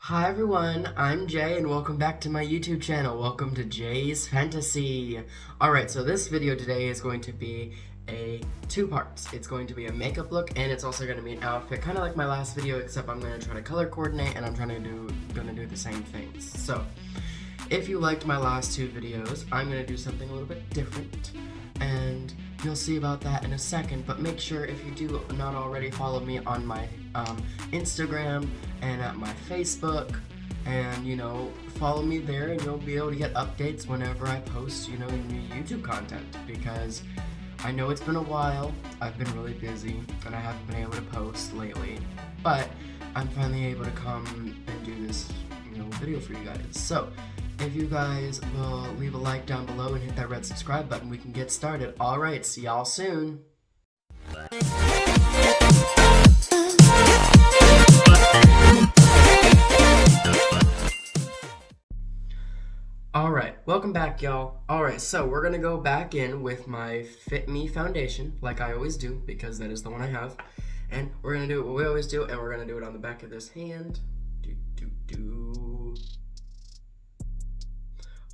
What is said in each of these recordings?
Hi everyone, I'm Jay and welcome back to my YouTube channel. Welcome to Jay's Fantasy. Alright, so this video today is going to be two parts. It's going to be a makeup look and it's also going to be an outfit, kind of like my last video, except I'm going to try to color coordinate and I'm gonna do the same things. So, if you liked my last two videos, I'm going to do something a little bit different and you'll see about that in a second, but make sure if you do not already follow me on my Instagram and at my Facebook, and follow me there and you'll be able to get updates whenever I post new YouTube content, because I know it's been a while. I've been really busy and I haven't been able to post lately, but I'm finally able to come and do this video for you guys. So if you guys will leave a like down below and hit that red subscribe button, we can get started. Alright, see y'all soon. Alright, welcome back y'all. Alright, so we're gonna go back in with my Fit Me foundation, like I always do, because that is the one I have. And we're gonna do what we always do, and we're gonna do it on the back of this hand.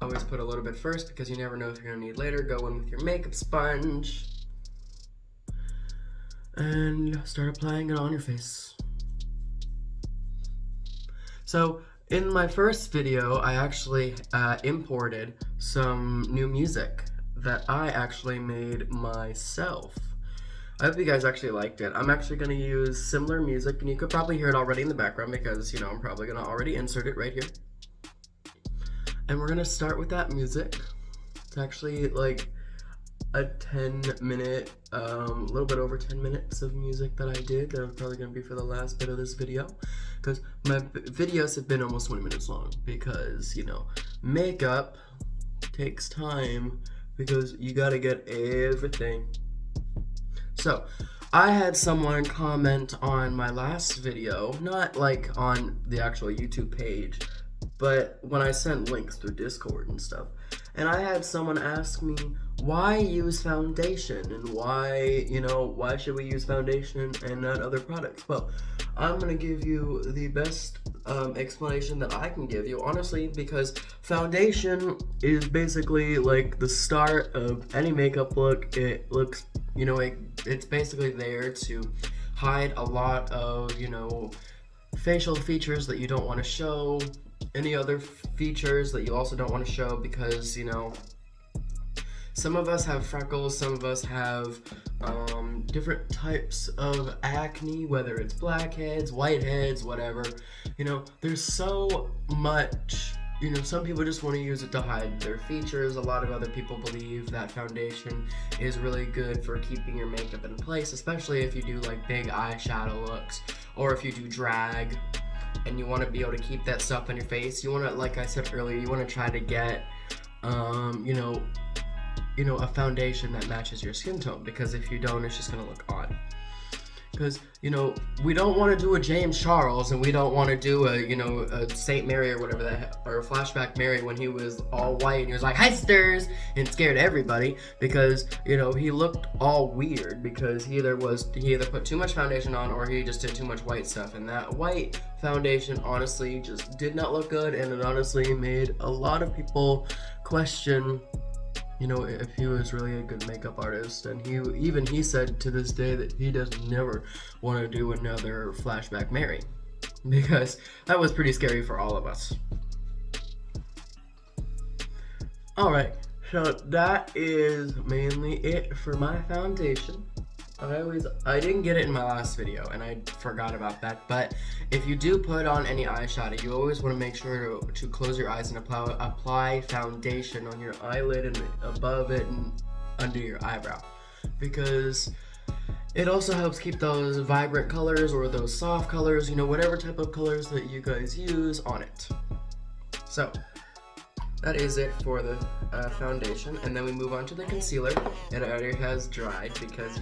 Always put a little bit first because you never know if you're gonna need later. Go in with your makeup sponge and start applying it on your face. So in my first video, I actually imported some new music that I actually made myself. I hope you guys actually liked it. I'm actually going to use similar music, and you could probably hear it already in the background because, I'm probably going to already insert it right here. And we're going to start with that music. It's actually like a 10-minute, a little bit over 10 minutes of music that I did. That was probably going to be for the last bit of this video, because my videos have been almost 20 minutes long, because, makeup takes time because you got to get everything. So, I had someone comment on my last video, not like on the actual YouTube page, but when I sent links through Discord and stuff, and I had someone ask me, why use foundation, and why should we use foundation and not other products? Well, I'm going to give you the best explanation that I can give you, honestly, because foundation is basically like the start of any makeup look. It looks, it's basically there to hide a lot of, facial features that you don't want to show, any other features that you also don't want to show, because, some of us have freckles, some of us have different types of acne, whether it's blackheads, whiteheads, whatever. There's so much, some people just want to use it to hide their features. A lot of other people believe that foundation is really good for keeping your makeup in place, especially if you do like big eyeshadow looks, or if you do drag and you want to be able to keep that stuff on your face. You want to, like I said earlier, you want to try to get a foundation that matches your skin tone, because if you don't, it's just gonna look odd. Because we don't want to do a James Charles, and we don't want to do a Saint Mary or whatever that, or a Flashback Mary when he was all white and he was like heisters and scared everybody, because he looked all weird because he either put too much foundation on or he just did too much white stuff, and that white foundation honestly just did not look good, and it honestly made a lot of people question if he was really a good makeup artist. And he said to this day that he does never want to do another Flashback Mary, because that was pretty scary for all of us. Alright, so that is mainly it for my foundation. I didn't get it in my last video, and I forgot about that, but if you do put on any eyeshadow, you always want to make sure to close your eyes and apply foundation on your eyelid and above it and under your eyebrow, because it also helps keep those vibrant colors or those soft colors, whatever type of colors that you guys use on it. So that is it for the foundation, and then we move on to the concealer. It already has dried because,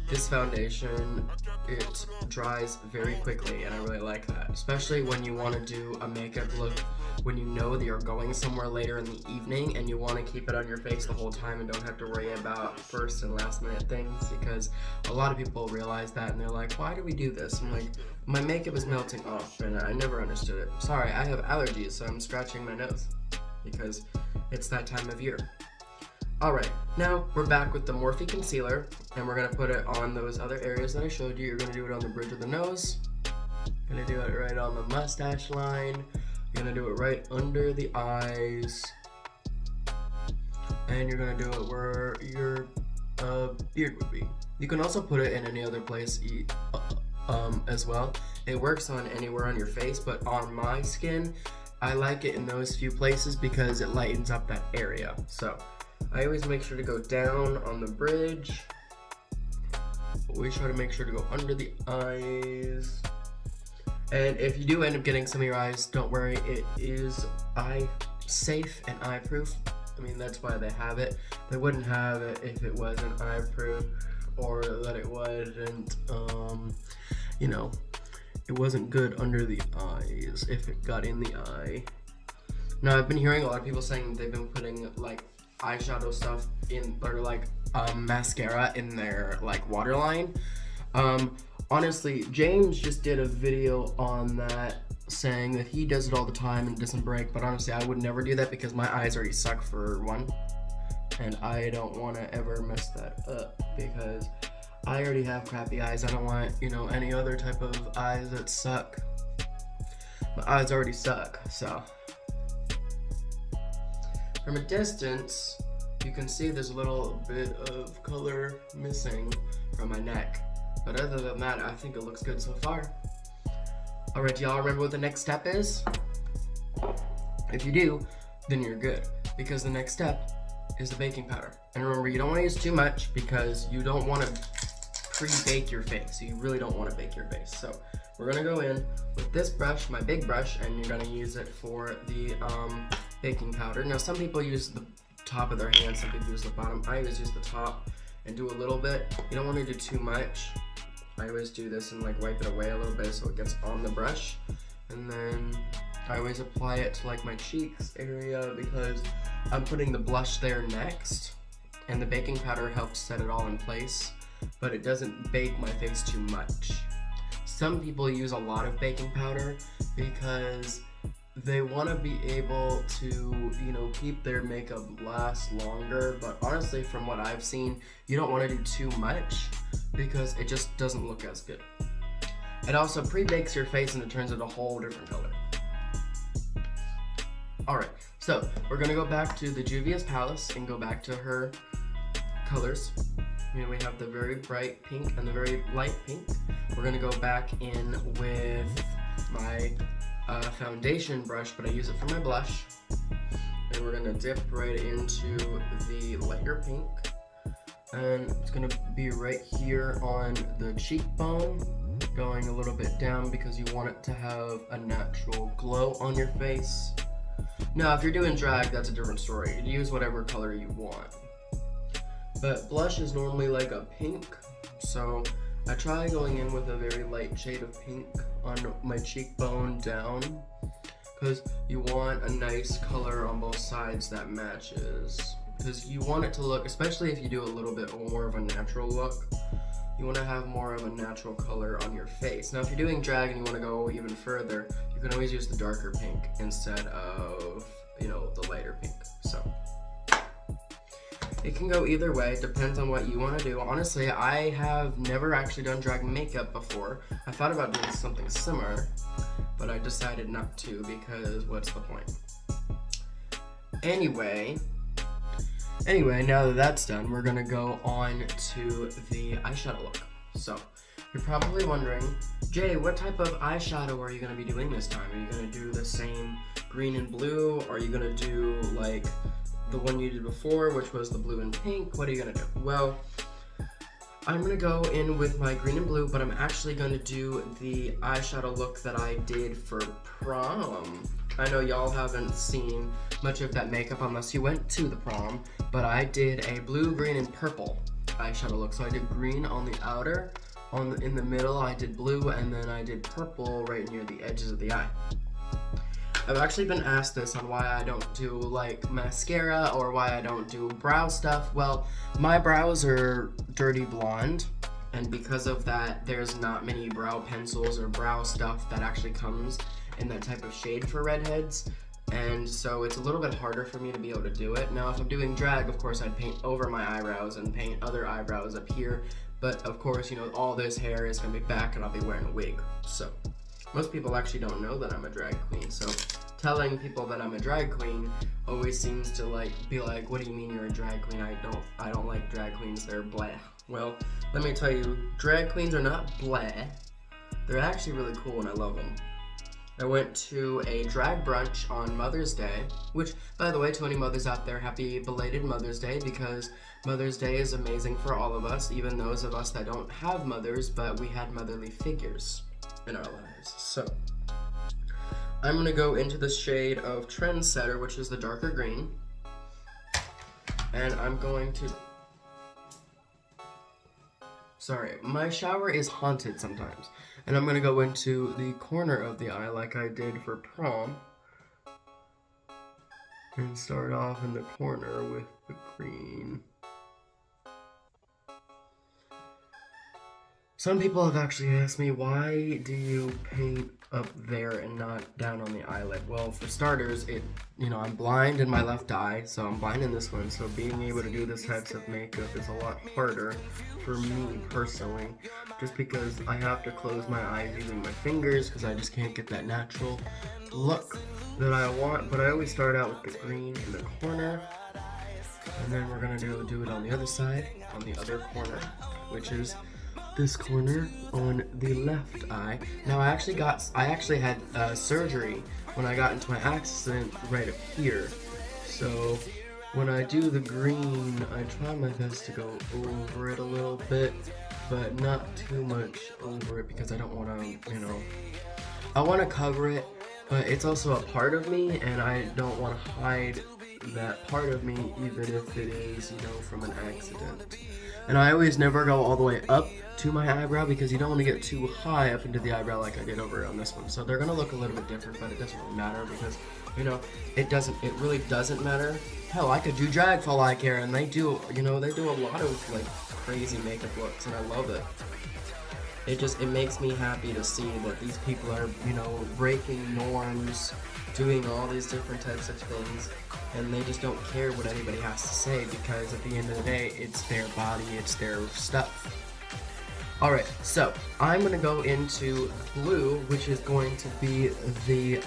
This foundation, it dries very quickly, and I really like that, especially when you want to do a makeup look when you know that you're going somewhere later in the evening and you want to keep it on your face the whole time and don't have to worry about first and last minute things, because a lot of people realize that and they're like, why do we do this? I'm like, my makeup is melting off and I never understood it. Sorry, I have allergies, so I'm scratching my nose because it's that time of year. Alright, now we're back with the Morphe concealer, and we're going to put it on those other areas that I showed you. You're going to do it on the bridge of the nose, going to do it right on the mustache line, you're going to do it right under the eyes, and you're going to do it where your beard would be. You can also put it in any other place as well. It works on anywhere on your face, but on my skin, I like it in those few places because it lightens up that area. So I always make sure to go down on the bridge. Always try to make sure to go under the eyes. And if you do end up getting some of your eyes, don't worry, it is eye safe and eye proof. I mean, that's why they have it. They wouldn't have it if it wasn't eye proof, or that it wasn't, you know, it wasn't good under the eyes if it got in the eye. Now, I've been hearing a lot of people saying they've been putting like eyeshadow stuff in, or like mascara in their like waterline. Honestly, James just did a video on that saying that he does it all the time and it doesn't break, but honestly I would never do that because my eyes already suck for one, and I don't want to ever mess that up because I already have crappy eyes. I don't want, you know, any other type of eyes that suck. My eyes already suck. So from a distance, you can see there's a little bit of color missing from my neck. But other than that, I think it looks good so far. Alright, y'all remember what the next step is? If you do, then you're good. Because the next step is the baking powder. And remember, you don't want to use too much because you don't want to pre-bake your face. You really don't want to bake your face. So we're going to go in with this brush, my big brush, and you're going to use it for the baking powder. Now, some people use the top of their hand, some people use the bottom. I always use the top and do a little bit. You don't want to do too much. I always do this and like wipe it away a little bit so it gets on the brush. And then I always apply it to like my cheeks area because I'm putting the blush there next. And the baking powder helps set it all in place, but it doesn't bake my face too much. Some people use a lot of baking powder because they want to be able to, you know, keep their makeup last longer, but honestly, from what I've seen, you don't want to do too much because it just doesn't look as good. It also pre-bakes your face and it turns it a whole different color. Alright, so we're going to go back to the Juvia's Palace and go back to her colors. You know, we have the very bright pink and the very light pink. We're going to go back in with my foundation brush, but I use it for my blush. And we're going to dip right into the lighter pink. And it's going to be right here on the cheekbone, going a little bit down because you want it to have a natural glow on your face. Now, if you're doing drag, that's a different story. You use whatever color you want. But blush is normally like a pink, so I try going in with a very light shade of pink on my cheekbone down, because you want a nice color on both sides that matches. Because you want it to look, especially if you do a little bit more of a natural look, you want to have more of a natural color on your face. Now, if you're doing drag and you want to go even further, you can always use the darker pink instead of, you know, the lighter pink. So it can go either way, depends on what you want to do. Honestly, I have never actually done drag makeup before. I thought about doing something similar, but I decided not to because what's the point? Anyway, now that that's done, we're gonna go on to the eyeshadow look. So, you're probably wondering, Jay, what type of eyeshadow are you gonna be doing this time? Are you gonna do the same green and blue? Or are you gonna do like the one you did before, which was the blue and pink? What are you gonna do? Well, I'm gonna go in with my green and blue, but I'm actually gonna do the eyeshadow look that I did for prom. I know y'all haven't seen much of that makeup unless you went to the prom, but I did a blue, green, and purple. eyeshadow look. So I did green on the outer, in the middle I did blue, and then I did purple right near the edges of the eye. I've actually been asked this on why I don't do like mascara or why I don't do brow stuff. Well, my brows are dirty blonde, and because of that, there's not many brow pencils or brow stuff that actually comes in that type of shade for redheads. And so it's a little bit harder for me to be able to do it. Now, if I'm doing drag, of course, I'd paint over my eyebrows and paint other eyebrows up here. But of course, you know, all this hair is gonna be back and I'll be wearing a wig. So most people actually don't know that I'm a drag queen. So telling people that I'm a drag queen always seems to be like, what do you mean you're a drag queen? I don't like drag queens, they're blah. Well, let me tell you, drag queens are not blah. They're actually really cool and I love them. I went to a drag brunch on Mother's Day, which, by the way, to any mothers out there, happy belated Mother's Day, because Mother's Day is amazing for all of us, even those of us that don't have mothers, but we had motherly figures in our lives. So, I'm going to go into the shade of Trendsetter, which is the darker green, and I'm going to... Sorry, my shower is haunted sometimes. And I'm going to go into the corner of the eye like I did for prom. And start off in the corner with the green. Some people have actually asked me, why do you paint up there and not down on the eyelid? Well, for starters, I'm blind in my left eye, so I'm blind in this one, so being able to do this types of makeup is a lot harder for me personally, just because I have to close my eyes using my fingers, because I just can't get that natural look that I want. But I always start out with the green in the corner, and then we're going to do it on the other side, on the other corner, which is this corner on the left eye. Now I actually had surgery when I got into my accident right up here. So when I do the green, I try my best to go over it a little bit, but not too much over it because I don't want to, I want to cover it, but it's also a part of me and I don't want to hide that part of me, even if it is, from an accident. And I always never go all the way up to my eyebrow because you don't want to get too high up into the eyebrow like I did over on this one. So they're going to look a little bit different, but it doesn't really matter because, it really doesn't matter. Hell, I could do drag for all I care, and they do a lot of, crazy makeup looks, and I love it. It makes me happy to see that these people are, breaking norms, doing all these different types of things, and they just don't care what anybody has to say because at the end of the day, it's their body, it's their stuff. Alright, so I'm going to go into blue, which is going to be the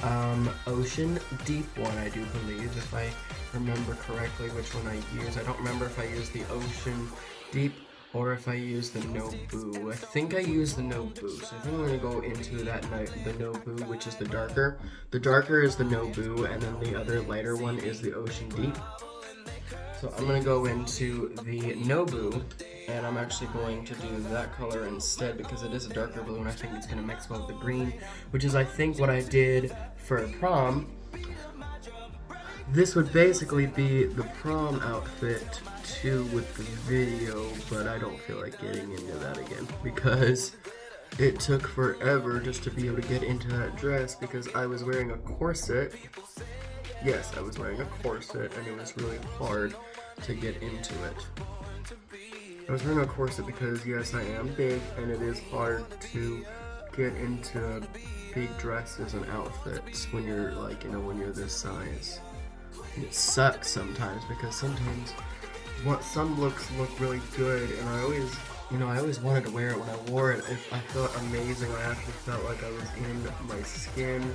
Ocean Deep one, I do believe, if I remember correctly which one I used. I don't remember if I used the Ocean Deep or if I use the No Boo. I think I used the No Boo, so I think I'm going to go into the No Boo, which is the darker. The darker is the No Boo, and then the other lighter one is the Ocean Deep. So I'm going to go into the No Boo, and I'm actually going to do that color instead because it is a darker blue, and I think it's going to mix well with the green, which is I think what I did for prom. This would basically be the prom outfit too with the video, but I don't feel like getting into that again because it took forever just to be able to get into that dress because I was wearing a corset. Yes, I was wearing a corset and it was really hard to get into it. I was wearing a corset because yes, I am big and it is hard to get into big dresses and outfits when you're when you're this size. It sucks sometimes because sometimes some looks look really good, and I always wanted to wear it. When I wore it, I felt amazing. I actually felt like I was in my skin.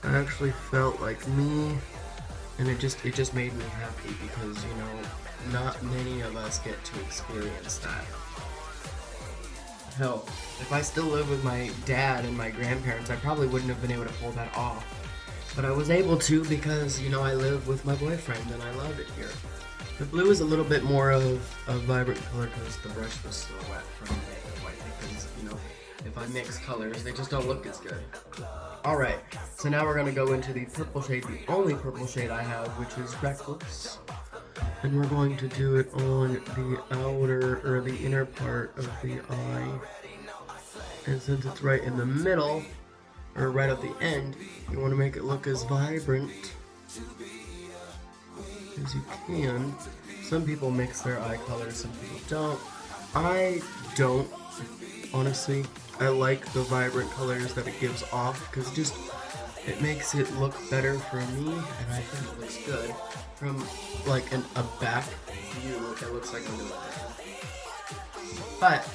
I actually felt like me, and it just made me happy because not many of us get to experience that. Hell, if I still lived with my dad and my grandparents, I probably wouldn't have been able to pull that off. But I was able to because, I live with my boyfriend and I love it here. The blue is a little bit more of a vibrant color because the brush was so wet from the white because, if I mix colors, they just don't look as good. Alright, so now we're going to go into the purple shade, the only purple shade I have, which is Reckless. And we're going to do it on the outer, or the inner part of the eye. And since it's right in the middle, or right at the end, you want to make it look as vibrant as you can. Some people mix their eye colors, some people don't. I don't, honestly. I like the vibrant colors that it gives off, because it makes it look better for me, and I think it looks good. From like a back view, it looks like a little bit. But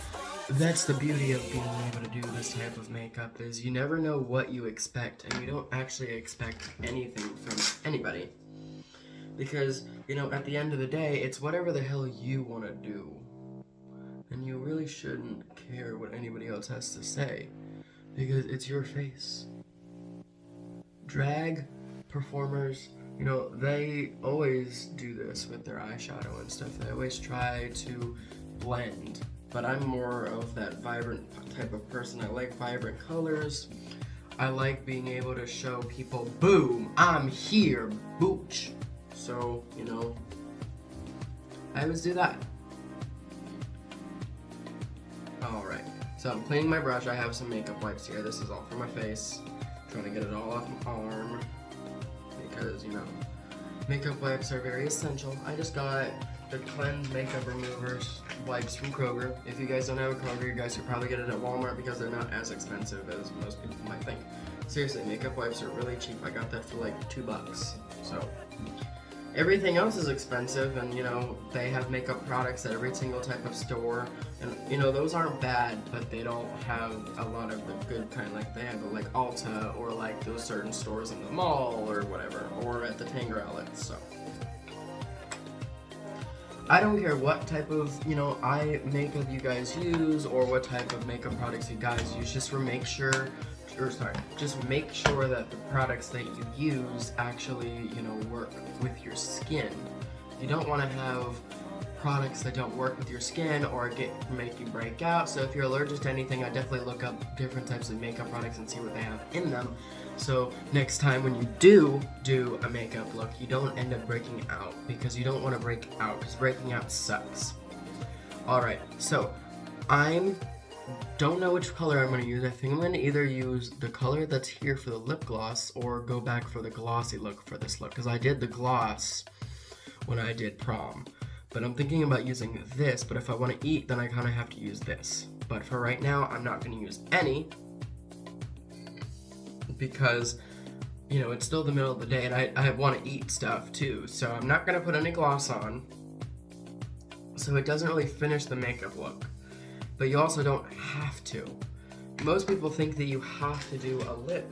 that's the beauty of being able to do this type of makeup, is you never know what you expect, and you don't actually expect anything from anybody. Because, you know, at the end of the day, it's whatever the hell you want to do. And you really shouldn't care what anybody else has to say, because it's your face. Drag performers, you know, they always do this with their eyeshadow and stuff. They always try to blend. But I'm more of that vibrant type of person. I like vibrant colors. I like being able to show people, boom, I'm here, booch. So, you know, I always do that. Alright, so I'm cleaning my brush. I have some makeup wipes here. This is all for my face. Trying to get it all off my arm, because, you know, makeup wipes are very essential. I just got the Cleanse Makeup Removers wipes from Kroger. If you guys don't have a Kroger, you guys should probably get it at Walmart, because they're not as expensive as most people might think. Seriously, makeup wipes are really cheap. I got that for like $2. So everything else is expensive, and, you know, they have makeup products at every single type of store, and, you know, those aren't bad, but they don't have a lot of the good kind. Like, they have like Ulta, or like those certain stores in the mall, or whatever, or at the Tanger outlets. So I don't care what type of, you know, eye makeup you guys use, or what type of makeup products you guys use, just make sure that the products that you use actually, you know, work with your skin. You don't want to have products that don't work with your skin, or make you break out. So if you're allergic to anything, I definitely look up different types of makeup products and see what they have in them. So next time when you do a makeup look, you don't end up breaking out, because you don't want to break out, because breaking out sucks. Alright, so I don't know which color I'm going to use. I think I'm going to either use the color that's here for the lip gloss, or go back for the glossy look for this look, because I did the gloss when I did prom. But I'm thinking about using this, but if I want to eat, then I kind of have to use this. But for right now, I'm not going to use any, because, you know, it's still the middle of the day, and I want to eat stuff too, so I'm not going to put any gloss on, so it doesn't really finish the makeup look. But you also don't have to. Most people think that you have to do a lip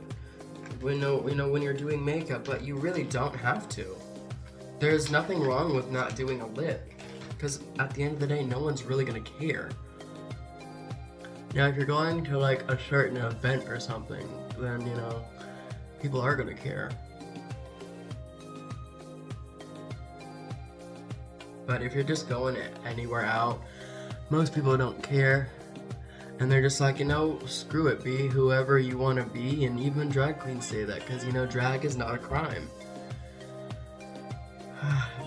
when you're doing makeup, but you really don't have to. There's nothing wrong with not doing a lip, because at the end of the day, no one's really gonna care. Now, if you're going to like a certain event or something, then, you know, people are gonna care. But if you're just going anywhere out, most people don't care, and they're just like, you know, screw it, be whoever you want to be. And even drag queens say that, because, you know, drag is not a crime.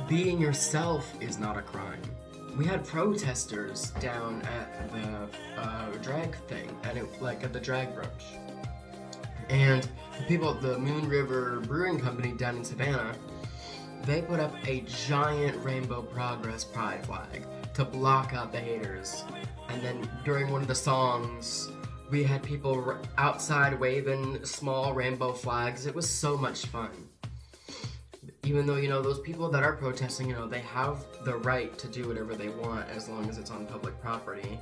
Being yourself is not a crime. We had protesters down at the drag thing, and at the drag brunch, and the Moon River Brewing Company down in Savannah, they put up a giant Rainbow Progress pride flag to block out the haters. And then during one of the songs, we had people outside waving small rainbow flags. It was so much fun. Even though, you know, those people that are protesting, you know, they have the right to do whatever they want as long as it's on public property.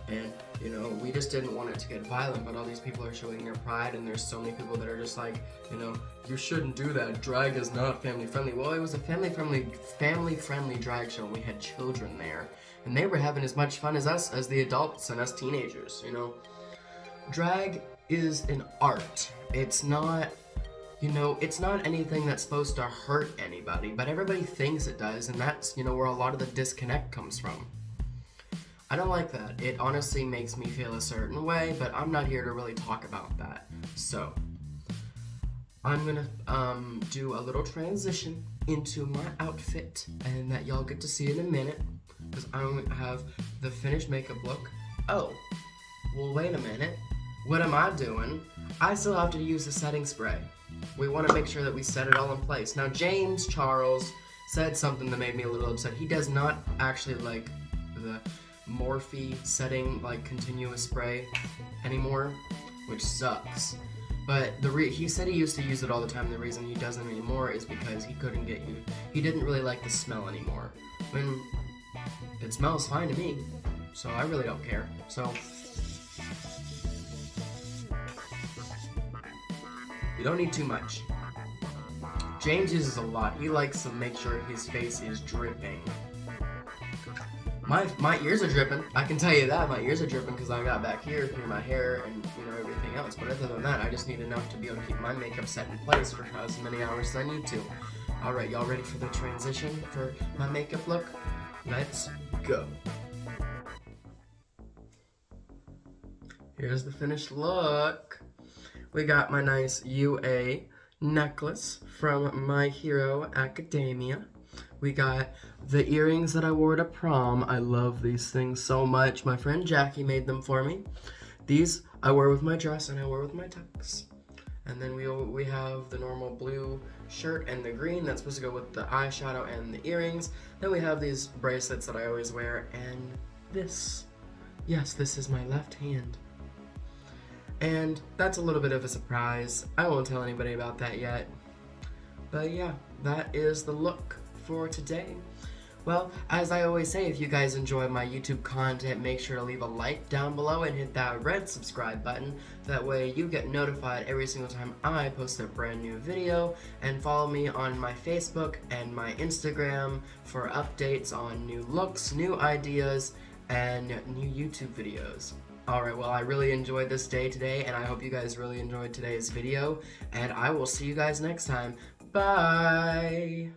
And, you know, we just didn't want it to get violent, but all these people are showing their pride, and there's so many people that are just like, you know, you shouldn't do that. Drag is not family friendly. Well, it was a family friendly drag show, and we had children there, and they were having as much fun as us, as the adults and us teenagers, you know. Drag is an art. It's not, you know, it's not anything that's supposed to hurt anybody, but everybody thinks it does, and that's, you know, where a lot of the disconnect comes from. I don't like that. It honestly makes me feel a certain way, but I'm not here to really talk about that. So, I'm gonna do a little transition into my outfit, and that y'all get to see in a minute, because I don't have the finished makeup look. Oh, well, wait a minute. What am I doing? I still have to use the setting spray. We want to make sure that we set it all in place. Now, James Charles said something that made me a little upset. He does not actually like the Morphe setting, like, continuous spray anymore, which sucks. But he said he used to use it all the time. The reason he doesn't anymore is because he didn't really like the smell anymore. When it smells fine to me, so I really don't care. So you don't need too much. James uses a lot. He likes to make sure his face is dripping. My ears are dripping. I can tell you that. My ears are dripping because I got back here through my hair and, you know, everything else. But other than that, I just need enough to be able to keep my makeup set in place for as many hours as I need to. Alright, y'all ready for the transition for my makeup look? Let's go. Here's the finished look. We got my nice UA necklace from My Hero Academia. We got the earrings that I wore to prom. I love these things so much. My friend Jackie made them for me. These I wear with my dress and I wear with my tux. And then we have the normal blue shirt and the green that's supposed to go with the eyeshadow and the earrings. Then we have these bracelets that I always wear, and this. Yes, this is my left hand. And that's a little bit of a surprise. I won't tell anybody about that yet. But yeah, that is the look for today. Well, as I always say, if you guys enjoy my YouTube content, make sure to leave a like down below and hit that red subscribe button. That way you get notified every single time I post a brand new video. And follow me on my Facebook and my Instagram for updates on new looks, new ideas, and new YouTube videos. Alright, well, I really enjoyed this day today, and I hope you guys really enjoyed today's video, and I will see you guys next time. Bye!